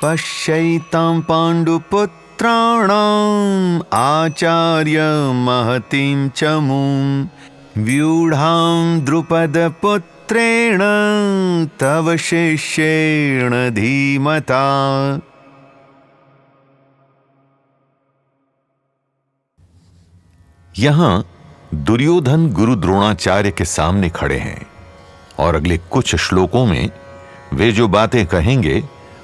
पश्यैतां पाण्डुपुत्राणाम् आचार्य महतीं चमूं व्यूढां द्रुपदपुत्रेण तव शिष्येण धीमता। यहां दुर्योधन गुरु द्रोणाचार्य के सामने खड़े हैं और अगले कुछ श्लोकों में वे जो बातें कहेंगे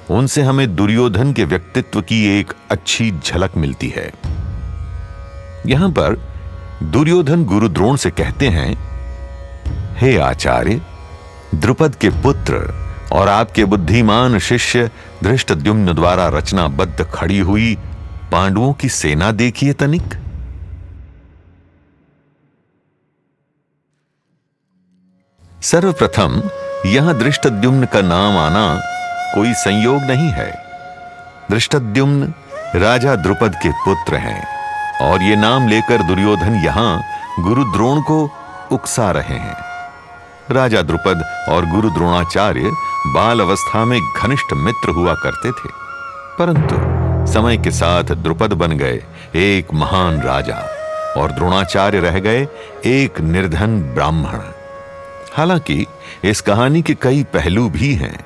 उनसे हमें दुर्योधन के व्यक्तित्व की एक अच्छी झलक मिलती है। यहां पर दुर्योधन गुरु द्रोण से कहते हैं, हे आचार्य, द्रुपद के पुत्र और आपके बुद्धिमान शिष्य धृष्टद्युम्न द्वारा रचनाबद्ध खड़ी हुई पांडवों की सेना देखिए तनिक। सर्वप्रथम यहां धृष्टद्युम्न का नाम आना कोई संयोग नहीं है। धृष्टद्युम्न राजा द्रुपद के पुत्र हैं और ये नाम लेकर दुर्योधन यहां गुरु द्रोण को उकसा रहे हैं। राजा द्रुपद और गुरु द्रोणाचार्य बाल अवस्था में घनिष्ठ मित्र हुआ करते थे, परंतु समय के साथ द्रुपद बन गए एक महान राजा और द्रोणाचार्य रह गए एक निर्धन ब्राह्मण। हालांकि इस कहानी के कई पहलू भी हैं,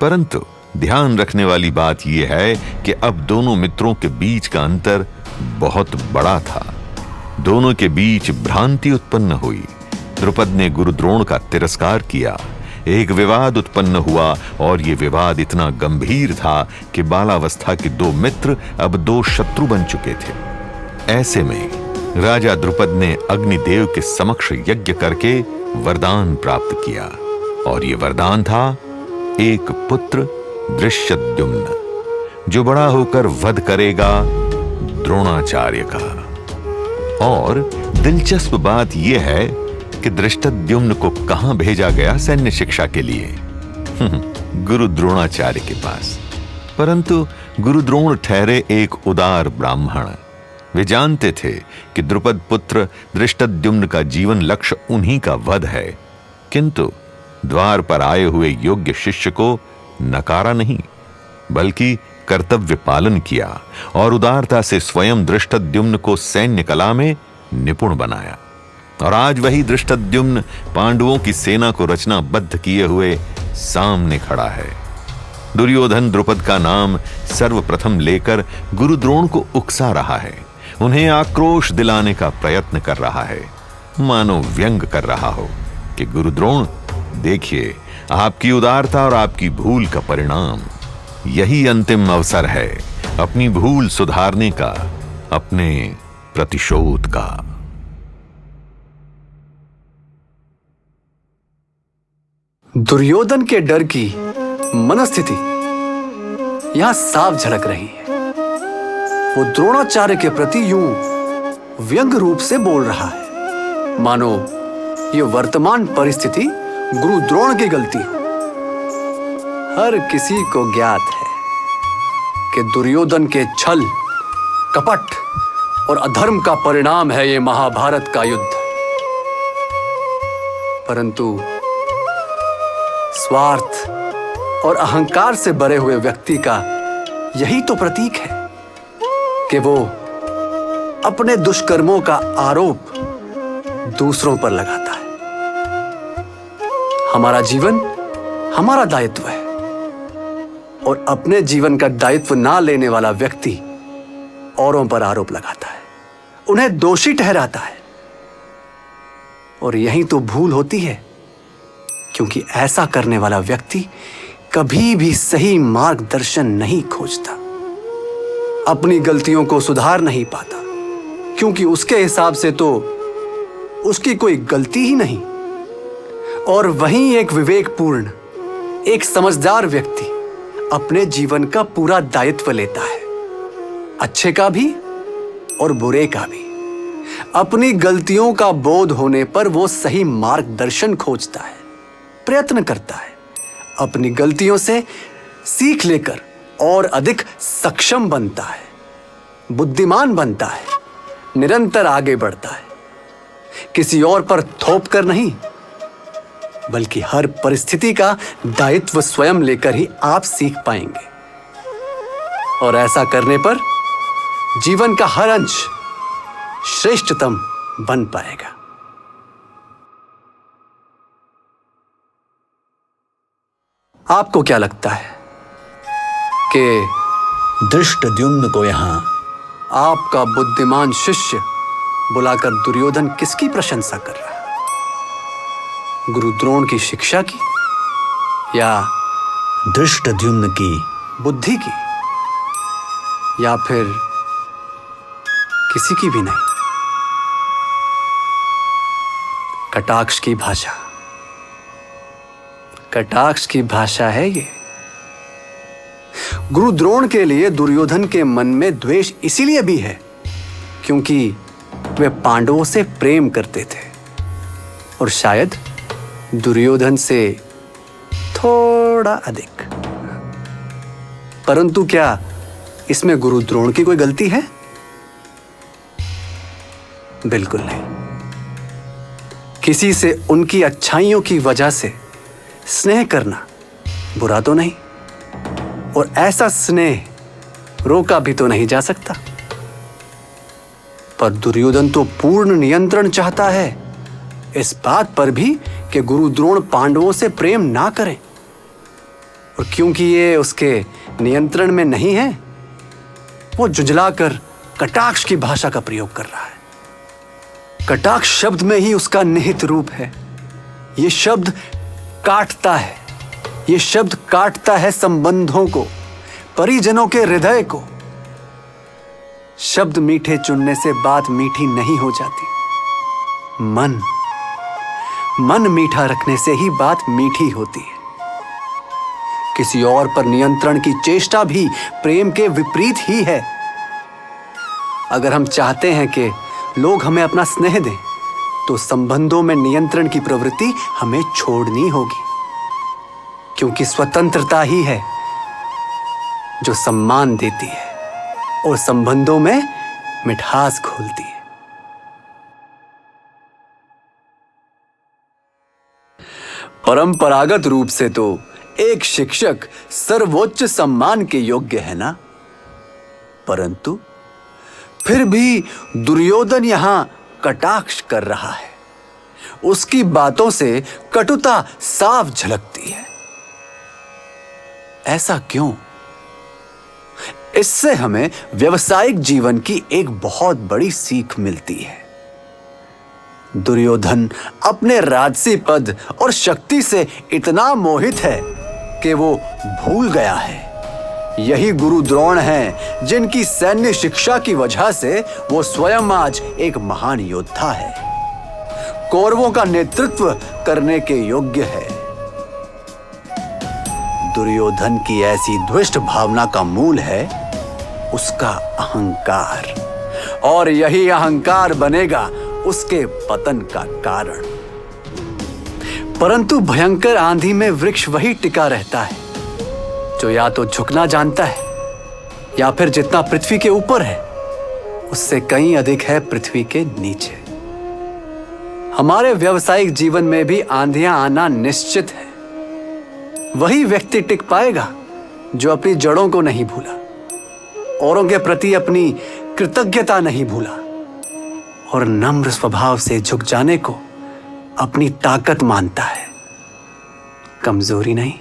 परंतु ध्यान रखने वाली बात यह है कि अब दोनों मित्रों के बीच का अंतर बहुत बड़ा था। दोनों के बीच भ्रांति उत्पन्न हुई। द्रुपद ने गुरु द्रोण का तिरस्कार किया, एक विवाद उत्पन्न हुआ और यह विवाद इतना गंभीर था कि बालावस्था के दो मित्र अब दो शत्रु बन चुके थे। ऐसे में राजा द्रुपद ने अग्निदेव के समक्ष यज्ञ करके वरदान प्राप्त किया और यह वरदान था एक पुत्र धृष्टद्युम्न, जो बड़ा होकर वध करेगा द्रोणाचार्य का। और दिलचस्प बात यह है कि धृष्टद्युम्न को कहां भेजा गया सैन्य शिक्षा के लिए? गुरु द्रोणाचार्य के पास। परंतु गुरु द्रोण ठहरे एक उदार ब्राह्मण। वे जानते थे कि द्रुपद पुत्र धृष्टद्युम्न का जीवन लक्ष्य उन्हीं का वध है, किंतु द्वार पर आए हुए योग्य शिष्य को नकारा नहीं, बल्कि कर्तव्य पालन किया और उदारता से स्वयं धृष्टद्युम्न को सैन्य कला में निपुण बनाया। और आज वही धृष्टद्युम्न पांडवों की सेना को रचनाबद्ध किए हुए सामने खड़ा है। दुर्योधन द्रुपद का नाम सर्वप्रथम लेकर गुरु द्रोण को उकसा रहा है, उन्हें आक्रोश दिलाने का प्रयत्न कर रहा है, मानो व्यंग कर रहा हो कि गुरु द्रोण, देखिए, आपकी उदारता और आपकी भूल का परिणाम, यही अंतिम अवसर है अपनी भूल सुधारने का, अपने प्रतिशोध का। दुर्योधन के डर की मनस्थिति यहां साफ झलक रही है। वो द्रोणाचार्य के प्रति यूं व्यंग रूप से बोल रहा है, मानो ये वर्तमान परिस्थिति गुरु द्रोण की गलती हो। हर किसी को ज्ञात है कि दुर्योधन के छल, कपट और अधर्म का परिणाम है ये महाभारत का युद्ध। परंतु स्वार्थ और अहंकार से भरे हुए व्यक्ति का यही तो प्रतीक है कि वो अपने दुष्कर्मों का आरोप दूसरों पर लगाता है। हमारा जीवन हमारा दायित्व है और अपने जीवन का दायित्व ना लेने वाला व्यक्ति औरों पर आरोप लगाता है, उन्हें दोषी ठहराता है। और यही तो भूल होती है, क्योंकि ऐसा करने वाला व्यक्ति कभी भी सही मार्गदर्शन नहीं खोजता, अपनी गलतियों को सुधार नहीं पाता, क्योंकि उसके हिसाब से तो उसकी कोई गलती ही नहीं। और वहीं एक विवेकपूर्ण, एक समझदार व्यक्ति अपने जीवन का पूरा दायित्व लेता है, अच्छे का भी और बुरे का भी। अपनी गलतियों का बोध होने पर वो सही मार्गदर्शन खोजता है, प्रयत्न करता है, अपनी गलतियों से सीख लेकर और अधिक सक्षम बनता है, बुद्धिमान बनता है, निरंतर आगे बढ़ता है, किसी और पर थोप कर नहीं, बल्कि हर परिस्थिति का दायित्व स्वयं लेकर ही आप सीख पाएंगे। और ऐसा करने पर जीवन का हर अंश श्रेष्ठतम बन पाएगा। आपको क्या लगता है कि धृष्टद्युम्न को यहां आपका बुद्धिमान शिष्य बुलाकर दुर्योधन किसकी प्रशंसा कर रहा है? गुरु द्रोण की शिक्षा की या धृष्टद्युम्न की बुद्धि की, या फिर किसी की भी नहीं? कटाक्ष की भाषा, कटाक्ष की भाषा है ये। गुरु द्रोण के लिए दुर्योधन के मन में द्वेष इसीलिए भी है क्योंकि वे पांडवों से प्रेम करते थे और शायद दुर्योधन से थोड़ा अधिक। परंतु क्या इसमें गुरु द्रोण की कोई गलती है? बिल्कुल नहीं। किसी से उनकी अच्छाइयों की वजह से स्नेह करना बुरा तो नहीं, और ऐसा स्नेह रोका भी तो नहीं जा सकता। पर दुर्योधन तो पूर्ण नियंत्रण चाहता है, इस बात पर भी कि गुरु द्रोण पांडवों से प्रेम ना करें। और क्योंकि ये उसके नियंत्रण में नहीं है, वो जुझलाकर कटाक्ष की भाषा का प्रयोग कर रहा है। कटाक्ष शब्द में ही उसका निहित रूप है। ये शब्द काटता है, ये शब्द काटता है संबंधों को, परिजनों के हृदय को। शब्द मीठे चुनने से बात मीठी नहीं हो जाती। मन मीठा रखने से ही बात मीठी होती है। किसी और पर नियंत्रण की चेष्टा भी प्रेम के विपरीत ही है। अगर हम चाहते हैं कि लोग हमें अपना स्नेह दें, तो संबंधों में नियंत्रण की प्रवृत्ति हमें छोड़नी होगी, क्योंकि स्वतंत्रता ही है जो सम्मान देती है और संबंधों में मिठास घोलती है। परंपरागत रूप से तो एक शिक्षक सर्वोच्च सम्मान के योग्य है ना, परंतु फिर भी दुर्योधन यहां कटाक्ष कर रहा है। उसकी बातों से कटुता साफ झलकती है। ऐसा क्यों? इससे हमें व्यवसायिक जीवन की एक बहुत बड़ी सीख मिलती है। दुर्योधन अपने राजसी पद और शक्ति से इतना मोहित है कि वो भूल गया है यही गुरु द्रोण हैं जिनकी सैन्य शिक्षा की वजह से वो स्वयं आज एक महान योद्धा है, कौरवों का नेतृत्व करने के योग्य है। दुर्योधन की ऐसी द्वेष भावना का मूल है उसका अहंकार, और यही अहंकार बनेगा उसके पतन का कारण। परंतु भयंकर आंधी में वृक्ष वही टिका रहता है जो या तो झुकना जानता है या फिर जितना पृथ्वी के ऊपर है उससे कहीं अधिक है पृथ्वी के नीचे। हमारे व्यावसायिक जीवन में भी आंधियां आना निश्चित है। वही व्यक्ति टिक पाएगा जो अपनी जड़ों को नहीं भूला, औरों के प्रति अपनी कृतज्ञता नहीं भूला और नम्र स्वभाव से झुक जाने को अपनी ताकत मानता है, कमजोरी नहीं।